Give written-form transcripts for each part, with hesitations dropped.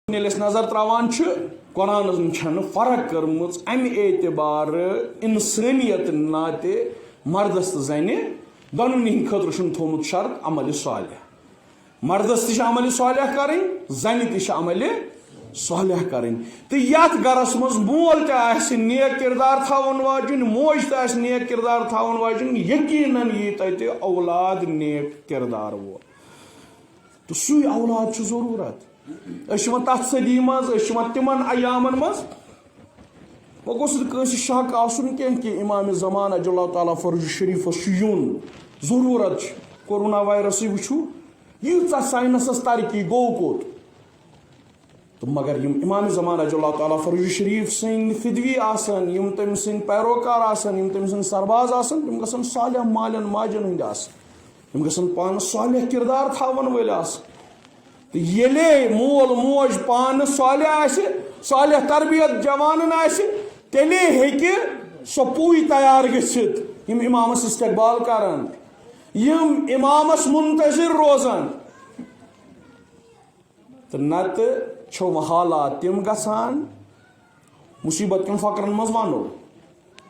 ییٚلہِ أسۍ نظر تراوان چھِ قرآنس چھنہٕ فرق کٔرمٕژ امہِ اعتبار انسٲنیت ناطے مردس تہٕ زنہِ دۄنوٕنی ہٕنٛدِ خٲطرٕ چھُنہٕ تھوٚومُت شرط عملہِ صالح مردس تہِ چھِ عملہِ صالح کَرٕنۍ زنہِ تہِ چھِ عملہِ صالح کَرٕنۍ تہٕ یتھ گرس منٛز مول تہِ آسہِ نیک کردار تھاوان واجیٚنۍ موج تہِ آسہِ نیک کردار تھاوان واجیٚنۍ یقیٖنن یی تتہِ اولاد نیک کردار وول تہٕ سُے اولاد چھُ ضروٗرت أسۍ چھِ وۄنۍ تتھ صدی منٛز أسۍ چھِ وۄنۍ تِمن ایامن منٛز وۄنۍ گوٚژھ نہٕ کٲنٛسہِ شک آسُن کینٛہہ کہِ امامِ زمان اجل اللہ تعالیٰ فرج شریٖفس چھُ یُن ضروٗرت چھِ کورونا وایرسٕے وٕچھو ییٖژاہ ساینسس ترقی گوٚو کوٚت تہٕ مگر یم امامِ زمان اجل اللہ تعالیٰ فرج شریٖف سٕنٛدۍ فدوی آسن یم تٔمۍ سٕنٛدۍ پیروکار آسن یم تٔمۍ سٕنٛدۍ سرباز آسن تِم گژھن صالح مالٮ۪ن ماجٮ۪ن ہٕنٛدۍ آسٕنۍ تِم گژھن پانہٕ صالح کردار تھاون وٲلۍ آسٕنۍ تہٕ ییٚلے مول موج پانہٕ صالح آسہِ صالح تربیت جوانن آسہِ تیٚلے ہیٚکہِ سۄ پُے تیار گٔژھِتھ یم امامس استقبال کرن یم امامس منتظر روزن تہٕ نتہٕ چھُ حالات تِم گژھان مصیبت کٮ۪ن فقرن منٛز ونو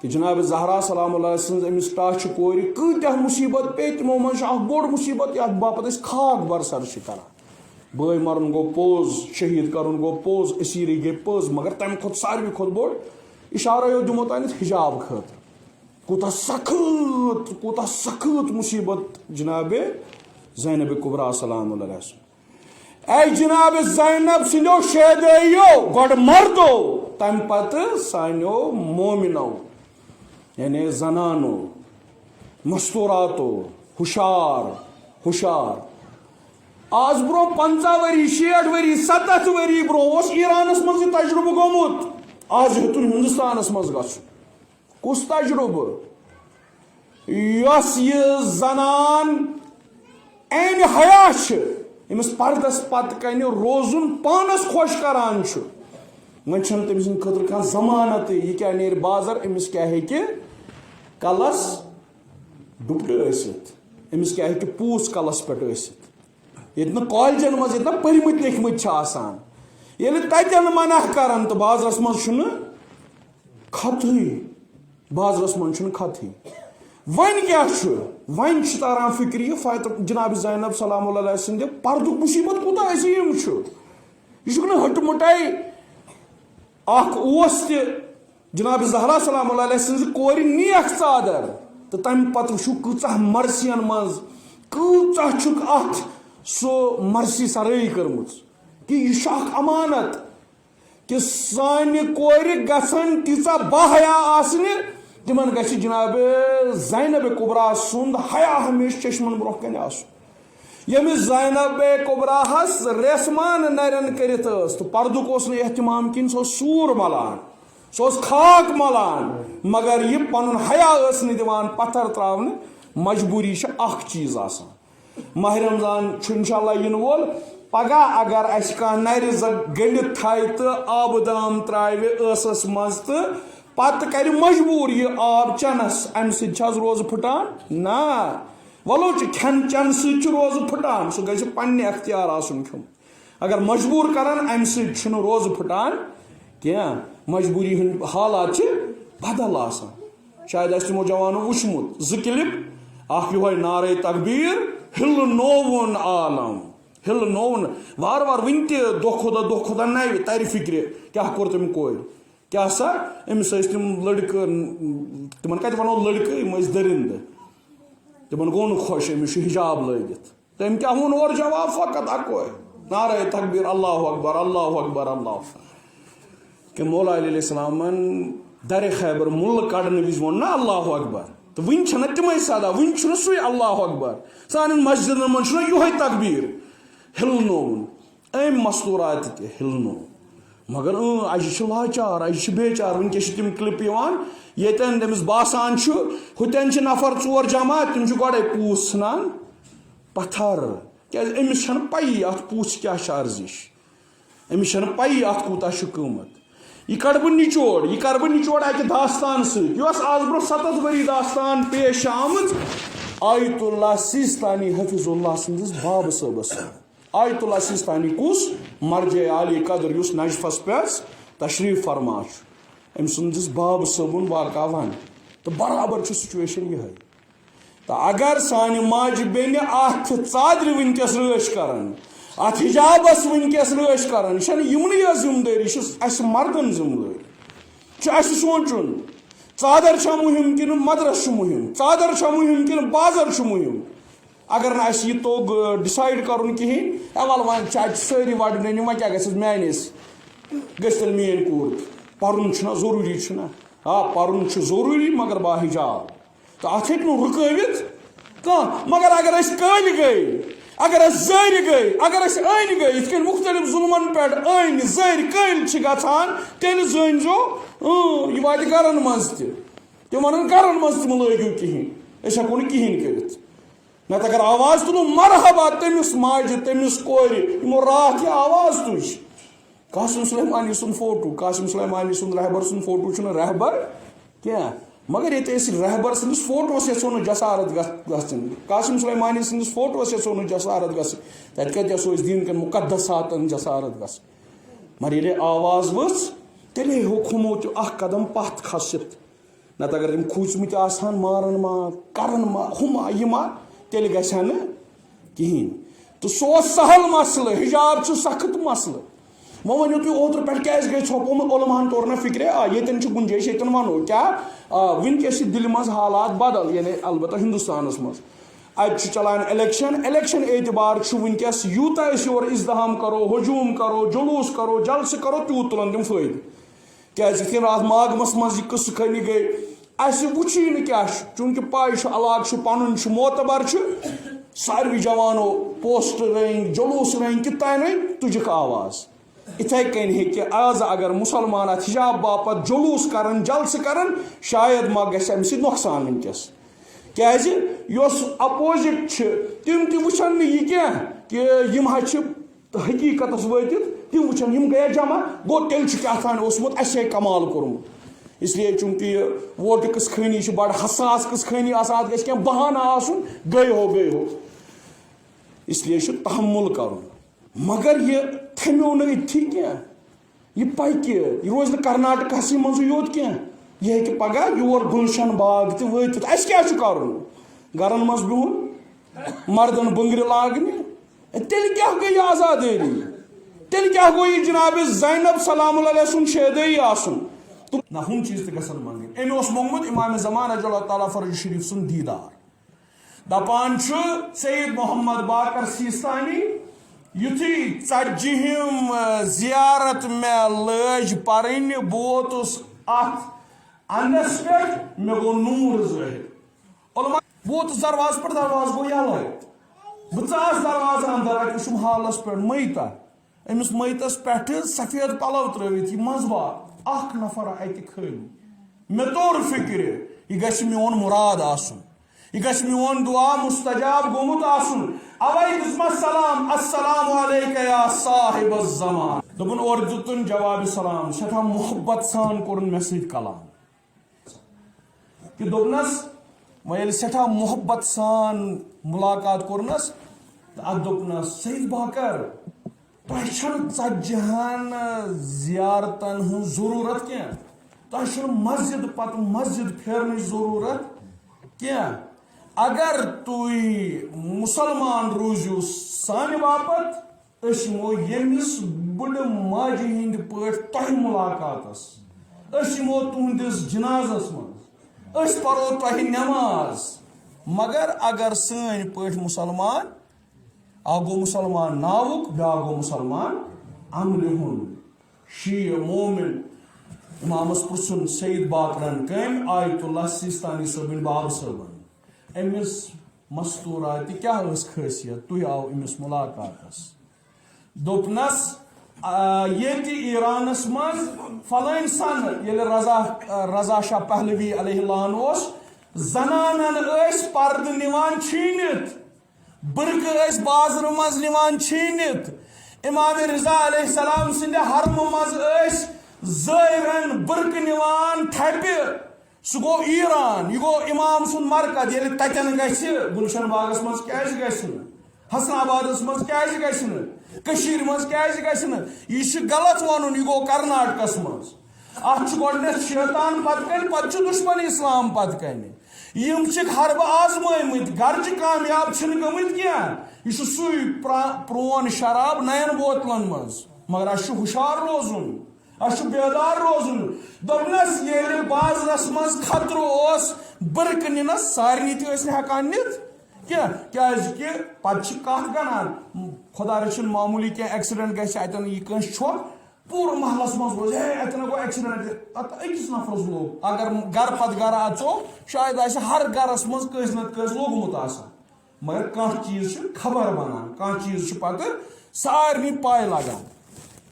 کہ جناب زہرا سلام اللہ سٕنٛز أمِس ٹاچھِ کورِ کۭتیاہ مصیبت پیٚیہِ تِمو منٛز چھُ اکھ بوٚڑ مصیبت یتھ باپتھ أسۍ خاک برسر چھِ کران بٲے مرُن گوٚو پوٚز شہیٖد کرُن گوٚو پوٚز أسیٖرٕے گٔے پٔز مگر تمہِ کھۄتہٕ ساروی کھۄتہٕ بوٚڑ اشارَیو دِمو تانٮ۪تھ حجاب خٲطرٕ کوٗتاہ سخت مصیبت جناب زینب کبرا سلام اللہ سُنٛد اے جناب زینب سٕنٛدیو شیدٲیو گۄڈٕ مردو تمہِ پتہٕ سانیو مومنو یعنی زنانو مستوراتو ہُشار آز برونٛہہ 50 ؤری 60 ؤری 70 ؤری برونٛہہ اوس ایرانس منٛز یہِ تجربہٕ گوٚمُت آز ہیوٚتُن ہندوستانس منٛز گژھُن کُس تجربہٕ یۄس یہِ زنان عینہِ حیا چھِ أمِس پردس پتہٕ کنہِ روزُن پانس خۄش کران چھُ وۄنۍ چھنہٕ تٔمۍ سٕنٛدِ خٲطرٕ کانٛہہ ضمانتٕے یہِ کیاہ نیرِ بازر أمِس کیاہ ہیٚکہِ کلس ڈُپٹہٕ ٲسِتھ أمِس کیاہ ہیٚکہِ پوٗژھ کلس پٮ۪ٹھ ٲسِتھ ییٚتہِ نہٕ کالجن منٛز ییٚتہِ نہٕ پٔرمٕتۍ لیکھمٕتۍ چھِ آسان ییٚلہِ تتٮ۪ن منع کران تہٕ بازرس منٛز چھُنہٕ خطٕے وۄنۍ کیاہ چھُ وۄنۍ چھُ تران فکرِ یہِ جناب زینب سلام اللہ سٕنٛدِ پردُک مصیبت کوٗتاہ عظیٖم چھُ یہِ چھُکھ نہٕ ہٹہٕ مٹے اکھ اوس تہِ جناب زہرا سلام اللہ سٕنٛزِ کورِ نیک ژادر تہٕ تمہِ پتہٕ وٕچھو کۭژاہ مرثین منٛز کۭژاہ چھُکھ اتھ سُہ مرثی سرٲے کٔرمٕژ کہ یہِ چھُ اکھ امانت کہ سانہِ کورِ گژھن تیٖژاہ باحیا آسنہِ تِمن گژھِ جناب زینب کبرا سُنٛد حیا ہمیشہِ چشمن برونٛہہ کنہِ آسُن ییٚمِس زینب کبراہس ریسمان نرٮ۪ن کٔرِتھ ٲس تہٕ پردُک اوس نہٕ احتمام کِہیٖنۍ سُہ اوس سوٗر ملان سُہ اوس خاک ملان مگر یہِ پنُن حیا ٲس نہٕ دِوان پتھر تراونہٕ مجبوٗری چھِ اکھ چیٖز آسان ماہ رمضان چھُ انشاء اللہ یِنہٕ وول پگاہ اگر اسہِ کانٛہہ نرِ گٔنڈِتھ تھایہِ تہٕ آبہٕ دام ترٛاوِ ٲسس منٛز تہٕ پتہٕ کرِ مجبوٗر یہِ آب چٮ۪نس امہِ سۭتۍ چھِ حظ روزٕ پھٕٹان نہ ولو چھِ کھٮ۪ن چٮ۪نہٕ سۭتۍ چھُ روزٕ پھٕٹان سُہ گژھِ پننہِ اختیار آسُن کھیوٚن اگر مجبوٗر کرن امہِ سۭتۍ چھُنہٕ روزٕ پھٕٹان کینٛہہ مجبوٗری ہٕنٛدۍ حالات چھِ بدل آسان شاید آسہِ تِمو جوانو وٕچھمُت 2 کلپ اکھ یِہوے نعرے تکبیٖر ہِلہٕ نووُن عالم ہِلہٕ نووُن وارٕ وارٕ وُنہِ تہِ دۄہ کھۄتہٕ دۄہ نَوِ ترِ فِکرِ کیاہ کوٚر تٔمۍ کورِ کیاہ سا أمِس ٲسۍ تِم لڑکہٕ تِمن کتہِ وَنو لڑکہٕ یِم ٲسۍ دٔرِندٕ تِمن گوٚو نہٕ خۄش أمِس چھُ حجاب لٲگِتھ تٔمۍ کیاہ ووٚن اورٕ جواب فقط اکوے نعرے تکبیٖر اللہ اکبر اللہ اکبر اللہ کہ مولا علیہ السلامن درِ خیبر مُلہٕ کڑنہٕ وِزِ ووٚن نا اللہ اکبر تہٕ وُنہِ چھنہٕ تِمے سدا وُنہِ چھُنہٕ سُے اللہ اکبر سانٮ۪ن مسجدن منٛز چھُنہ یِہوے تکبیٖر ہِلنووُن أمۍ مستوٗرات تہِ ہِلنوو مگر اجہِ چھِ لاچار اجہِ چھِ بیچار وٕنکیٚس چھِ تِم کلپ یِوان ییٚتٮ۪ن تٔمِس باسان چھُ ہُتٮ۪ن چھِ نفر 4 جمع تِم چھِ گۄڈے پوٗژھ ژھٕنان پتھر کیازِ أمِس چھنہٕ پَیی اتھ پوٗژھِ کیاہ چھِ ارزِش أمِس چھنہٕ پَیی اتھ کوٗتاہ چھُ قۭمت یہِ کڑٕ بہٕ نِچوڑ یہِ کرٕ بہٕ نِچوڑ اکہِ داستان سۭتۍ یۄس آز برونٛہہ 7 ؤری داستان پیش آمٕژ آیت اللہ سیستانی حفظ اللہ سٕنٛدِس بابہٕ صٲبس آیت اللہ سیستانی کس مرجع عالی قدر یس نجفس پہ تشریف فرما ام سندس باب صبن واقع ون تو برابر سچویشن یہ تو اگر سانہ ماجہ بینہ ات ژادر ونکس رٲچھ کران ات حجابس ونکس رٲچھ کران یہ یمنی ذمہ داری اس مردن ذمہ داری اس سوچن ژادر چھا مہم کن مدرس مہم ژادر چھا مہم کن بازر مہم اگر نا اس یہ توگ ڈسائڈ کرن کہین ول ون ساری وڑن وہ کیا گھس میانس گھس تیل میٲنۍ کوٗر پرن چھنا ضروری چھنا ہاں پرن ضروری مگر با حجاب تو ات ہیٚکہِ نہٕ رُکٲوِتھ کانٛہہ مگر اگر اس کٲلۍ گٔے اگر اس زٲرۍ گٔے اگر اس أنۍ گٔے یِتھ کٔنۍ مختلف ظُلمن پٮ۪ٹھ أنۍ زٲرۍ کٲلۍ چھِ گژھان تیٚلہِ زٲنۍزیو یہِ واتہِ گرن منٛز تہِ تِم ونن گرن منٛز تہِ مہٕ لٲگِو کِہیٖنۍ أسۍ ہٮ۪کو نہٕ کِہیٖنۍ کٔرِتھ نتہٕ اگر آواز تُلو مرحبا تٔمِس ماجہِ تٔمِس کورِ یِمو راتھ یہِ آواز تُج قاسم سلیمانی سُنٛد فوٹو قاسم سلیمانی سُنٛد رہبر سُنٛد فوٹو چھُنہٕ رہبر کینٛہہ مگر ییٚتہِ أسۍ رہبر سٕنٛدِس فوٹوس یژھو نہٕ جسارت گژھٕنۍ قاسم سلیمانی سٕنٛدِس فوٹوس یژھو نہٕ جسارت گژھٕنۍ تَتہِ کَتہِ یژھو أسۍ دیٖن کٮ۪ن مُقدساتن جسارت گژھٕنۍ مگر ییٚلہِ آواز ؤژھ تیٚلے ہیوٚک ہُمو تہِ اکھ قدم پتھ کھسِتھ نتہٕ اگر یِم کھوٗژمٕتۍ آسہٕ ہن مارن ما کرن ما ہُما یہِ ما تیٚلہِ گژھِ ہا نہٕ کِہیٖنۍ تہٕ سُہ اوس سہل مسلہٕ حجاب چھُ سخت مسلہٕ وۄنۍ ؤنِو تُہۍ اوترٕ پٮ۪ٹھ کیازِ گٔے ژھۄپومُت علماہن توٚر نہ فِکرِ ییٚتٮ۪ن چھِ گُنجٲیش ییٚتٮ۪ن وَنو کیٛاہ وٕنکٮ۪س چھِ دِلہِ منٛز حالات بدل یعنی البتہ ہندوستانس منٛز اَتہِ چھُ چلان الیکشن اعتبار چھُ وٕنکٮ۪س یوٗتاہ أسۍ یورٕ اِزدہام کرو ہجوٗم کرو جلوٗس کرو جلسہٕ کرو تیوٗت تُلن تِم فٲیدٕ کیازِ یِتھ کٔنۍ راتھ ماگمس منٛز یہِ قصہٕ خٲنی گٔے اَسہِ وٕچھی نہٕ کیٛاہ چھُ چوٗنٛکہِ پاے چھُ علاقہٕ چھُ پنُن چھُ معتبر چھُ ساروٕے جوانو پوسٹ رٔنگۍ جلوٗس رٔنگۍ کِتھ تانۍ رٔنگۍ تُجکھ آواز اِتھے کٔنۍ ہیٚکہِ آز اگر مُسلمان اتھ حجاب باپتھ جلوٗس کرن جلسہٕ کرن شاید ما گژھِ امہِ سۭتۍ نۄقصان وٕنکٮ۪س کیازِ یۄس اپوزِٹ چھِ تِم تہِ وٕچھن نہٕ یہِ کینٛہہ کہِ یِم حظ چھِ حقیٖقتس وٲتِتھ تِم وٕچھن یِم گٔیے جمع گوٚو تیٚلہِ چھُ کیٛاہ تانۍ اوسمُت اَسہِ ہے کمال کوٚرمُت اس لیے چوٗنٛکہِ یہِ ووٹہٕ قٕصہٕ خٲنی چھِ بڑٕ حساس قٕصہٕ خٲنی آسان اتھ گژھِ کینٛہہ بہانہٕ آسُن گٔے ہو اس لیے چھُ تحمُل کرُن مگر یہ تھمیو نہٕ أتھی کینٛہہ یہِ پکہِ یہِ روزِ نہٕ کرناٹکاہسٕے منٛزٕے یوت کینٛہہ یہِ ہیٚکہِ پگاہ یور گُلشن باغ تہِ وٲتِتھ اَسہِ کیٛاہ چھُ کرُن گرن منٛز بِہُن مردن بٕنٛگرِ لاگنہِ تیٚلہِ کیٛاہ گٔے یہِ آزادٲری تیٚلہِ کیٛاہ گوٚو یہِ جناب زینب سلام اللہ سُنٛد شیدٲیی آسُن نہ ہُم چیٖز تہِ گژھن منٛگٕنۍ أمۍ اوس موٚنگمُت امام زمان اجل اللہ تعالیٰ فرج شریف سُنٛد دیٖدار دپان چھُ سید محمد باقر سیستانی یُتھُے ژتجِہِم زیارت مےٚ لٲج پرٕنۍ بہٕ ووتُس اتھ انٛدس پٮ۪ٹھ مےٚ گوٚو نوٗر ظٲہِر علما بہٕ ووتُس دروازٕ پٮ۪ٹھ دروازٕ گوٚو یَلے بہٕ ژاس دروازٕ انٛدر اتہِ وٕچھُم حالس پٮ۪ٹھ مٔیتا أمِس مٔیتس پٮ۪ٹھٕ سفید پلو ترٲوِتھ یہِ منٛزباگ اکھ نفر اتہِ خٲلی مےٚ توٚر فِکرِ یہِ گژھِ میون مُراد آسُن یہِ گژھِ میون دُعا مُستجاب گوٚمُت آسُن اوے دِژمس سلام السلام علیکہ یا صاحب الزمان دوٚپُن اورٕ دِتُن جوابِ سلام سٮ۪ٹھاہ محبت سان کوٚرُن مےٚ سۭتۍ کلام کہِ دوٚپنس وۄنۍ ییٚلہِ سٮ۪ٹھاہ محبت سان مُلاقات کوٚرنس تہٕ اتھ دوٚپنس سید باقر تۄہہِ چھنہٕ ژتجِہن زیارتن ہٕنٛز ضروٗرت کینٛہہ تۄہہِ چھُنہٕ مسجد پتہٕ مسجد پھیرنٕچ ضروٗرت کینٛہہ اگر تُہۍ مُسلمان روٗزِو سانہِ باپتھ أسۍ یِمو ییٚمِس بٕڈٕ ماجہِ ہٕنٛدۍ پٲٹھۍ تۄہہِ مُلاقاتس أسۍ یِمو تُہنٛدِس جنازس منٛز أسۍ پرو تۄہہِ نٮ۪ماز مگر اگر سٲنۍ پٲٹھۍ مُسلمان اکھ گوٚو مُسلمان ناوُک بیٛاکھ گوٚو مُسلمان عملہِ ہُنٛد شیٖع مومِن اِمامس پرٛژھُن سید باقرن کٔمۍ آیت اللہ سیستانی صٲبٕنۍ بابہٕ صٲبن أمِس مستوٗراتہِ کیٛاہ ٲس خٲصیت تُہۍ آو أمِس مُلاقاتس دوٚپنس ییٚتہِ ایرانس منٛز فلٲنۍ سنہٕ ییٚلہِ رضا شاہ پہلوی علیہ لان اوس زنانن ٲسۍ پردٕ نِوان چھیٖنِتھ برقہٕ ٲسۍ بازرٕ منٛز نِوان چھیٖنِتھ امام رضا علیہ السلام سٕنٛدِ حرمہٕ منٛز ٲسۍ زٲیرن برقہٕ نِوان تھپہِ سُہ گوٚو ایران یہِ گوٚو امام سُنٛد مرکز ییٚلہِ تتٮ۪ن گژھِ گُلشن باغس منٛز کیازِ گژھِ نہٕ حسن آبادس مز کیازِ گژھِ نہٕ کٔشیٖرِ منٛز کیازِ گژھِ نہٕ یہِ چھُ غلط وَنُن یہِ گوٚو کرناٹکس منٛز اتھ چھُ گۄڈٕنیتھ شیطان پتہٕ کنہِ پتہٕ چھُ دُشمن اسلام پتہٕ کنہِ یِم چھِکھ حربہٕ آزمٲیمٕتۍ گرچہِ کامیاب چھِنہٕ گٔمٕتۍ کینٛہہ یہِ چھُ سُے پرون شراب نین بوتلن منٛز مگر اسہِ چھُ ہُشار روزُن اسہِ چھُ بیدار روزُن دوٚپنس ییٚلہِ بازرس منٛز خطرٕ اوس بٕرکہٕ نِنس سارنٕے تہِ ٲسۍ نہٕ ہٮ۪کان نِتھ کینٛہہ کیازکہِ پتہٕ چھِ کتھ گنان خۄدا رٔچھِنۍ معموٗلی کینٛہہ ایکسیڈنٹ گژھِ اتٮ۪ن یہِ کٲنٛسہِ چھۄکھ پوٗرٕ محلس منٛز بوزِ ہے اتٮ۪ن گوٚو ایکسیڈنٹ اتھ أکِس نفرس لوٚگ اگر گرٕ پتہٕ گرٕ اژو شاید آسہِ ہر گرس منٛز کٲنٛسہِ نتہٕ کٲنٛسہِ لوٚگمُت آسان مگر کانٛہہ چیٖز چھُ خبر بنان کانٛہہ چیٖز چھُ پتہٕ سارنٕے پاے لگان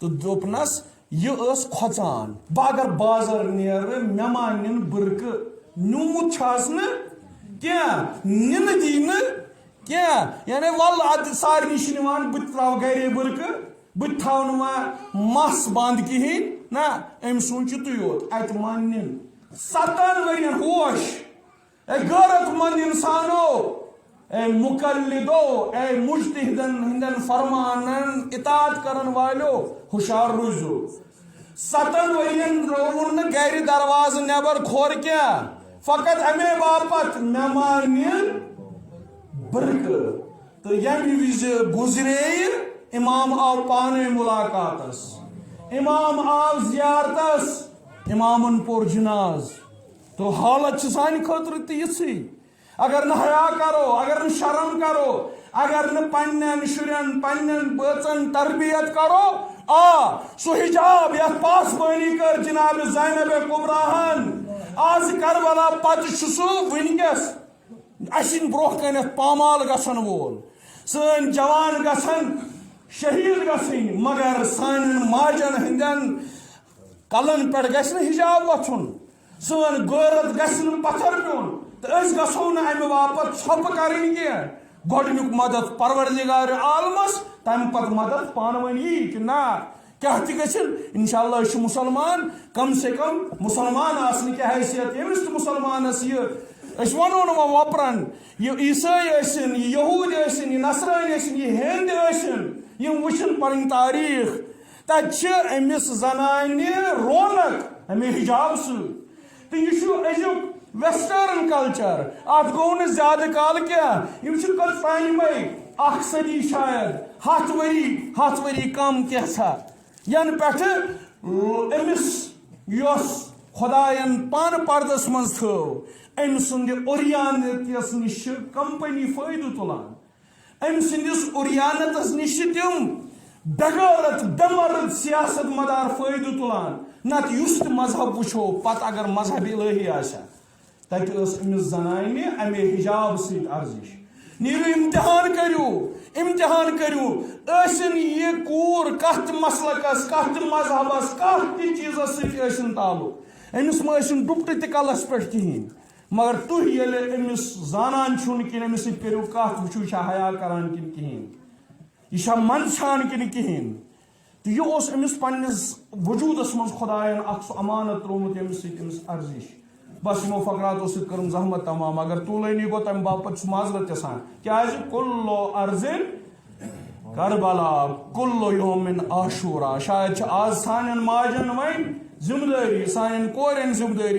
تہٕ دوٚپنس یہِ ٲس کھۄژان بہٕ اگر بازر نیرٕ مےٚ ما نِن بٕرکہٕ نیوٗمُت چھَس نہٕ کینٛہہ نِنہٕ دی نہٕ کینٛہہ یعنی وَلہٕ ادٕ سارنٕے چھِ نِوان بہٕ تہِ تراوٕ گرے بٕرکہٕ بہٕ تہِ تھاو نہٕ وۄنۍ مس بنٛد کِہیٖنۍ نہ أمۍ سوٗنٛچ یِتُے یوت اتہِ ما نِن 7 ؤرین ہوش اے غٲرت مند انسانو اے مقلدو اے مجتہدن ہندن فرمانن اطاعت کرن والو ہوشیار روزو 7 ؤرین روُن نہٕ گرِ دروازٕ نٮ۪بر کھور کینٛہہ فقط امے باپتھ مےٚ ما نِن بٕرکہٕ تہٕ ییٚمہِ وِزِ گُزرے امام آو پانے ملاقاتس امام آو زیارتس امامن پوٚر جناز تو حالت چھِ سانہِ خٲطرٕ تہِ یِژھٕے اگر نہٕ حیا کرو اگر نہٕ شرم کرو اگر نہٕ پننٮ۪ن شُرٮ۪ن پننٮ۪ن بٲژن تربیت کرو سُہ حجاب یتھ پاسبٲنی کٔر جناب زینب کبراہن آز کربلا پتہٕ چھُ سُہ وٕنکیٚس اسہِ برونٛہہ کنٮ۪تھ پامال گژھن وول سٲنۍ جوان گژھن شہید گژھٕنۍ مگر سانٮ۪ن ماجن ہٕنٛدٮ۪ن کلن پٮ۪ٹھ گژھِ نہٕ حجاب وۄتھُن سٲنۍ غٲرت گژھِ نہٕ پتھر پیوٚن تہٕ أسۍ گژھو نہٕ امہِ باپتھ ژھۄپہٕ کرٕنۍ کینٛہہ گۄڈنیُک مدد پروردگار عالمس تمہِ پتہٕ مدد پانہٕ ؤنۍ یی کہ نہ کیٛاہ تہِ گژھِنۍ انشاء اللہ أسۍ چھِ مُسلمان کم سے کم مُسلمان آسنہٕ کہِ حیثیت ییٚمِس تہِ مُسلمانس یہِ أسۍ وَنو نہٕ وۄنۍ وۄپرن یہِ عیٖسٲے ٲسِن یہِ یہوٗدۍ ٲسِن یہِ نصرٲنۍ ٲسِن یہِ ہیٚنٛدۍ ٲسِن یِم وٕچھن پنٕنۍ تاریٖخ تتہِ چھِ أمِس زنانہِ رونق امے حجاب سۭتۍ تہٕ یہِ چھُ أزیُک ویسٹٲرن کلچر اتھ گوٚو نہٕ زیادٕ کال کینٛہہ یِم چھِ تانۍ یِمے 1 صدی شاید 100 ؤری کم کینٛژھا ینہٕ پٮ۪ٹھٕ أمِس یۄس خۄداین پانہٕ پردس منٛز تھٲو أمۍ سٕنٛدِ اُریانتس نِش چھِ کمپنی فٲیدٕ تُلان أمۍ سٕنٛدِس اُریانتس نِش چھِ تِم بغٲرت بےٚمرد سیاست مدار فٲیدٕ تُلان نتہٕ یُس تہِ مذہب وٕچھو پتہٕ اگر مذہب الہی آسہِ ہا تتہِ ٲس أمِس زنانہِ امے حجاب سۭتۍ ارزش نیٖرِو امتحان کٔرِو ٲسِن یہِ کوٗر کتھ تہِ مسلکس کتھ تہِ مذہبس کانٛہہ تہِ چیٖزس سۭتۍ ٲسِن تعلق أمِس ما ٲسِن ڈُپٹہٕ تہِ کلس پٮ۪ٹھ کِہیٖنۍ مگر تُہۍ ییٚلہِ أمِس زانان چھُو نہٕ کِنہٕ أمِس سۭتۍ کٔرِو کتھ وٕچھِو یہِ چھا حیا کران کِنہٕ کِہیٖنۍ یہِ چھا منٛدچھان کِنہٕ کِہیٖنۍ تہٕ یہِ اوس أمِس پننِس وجوٗدس منٛز خۄداین اکھ سُہ امانت تروومُت ییٚمہِ سۭتۍ أمِس ارزش بس یِمو فقراتو سۭتۍ کٔرٕم زحمت تمام اگر طوٗلٲنی گوٚو تمہِ باپتھ چھُ معذرت یژھان کیازِ کُلو ارزن کربلا کُلو یومن عاشورا شاید چھِ آز سانٮ۪ن ماجن وۄنۍ ذمہٕ دٲری سانٮ۪ن کورٮ۪ن ذمہٕ دٲری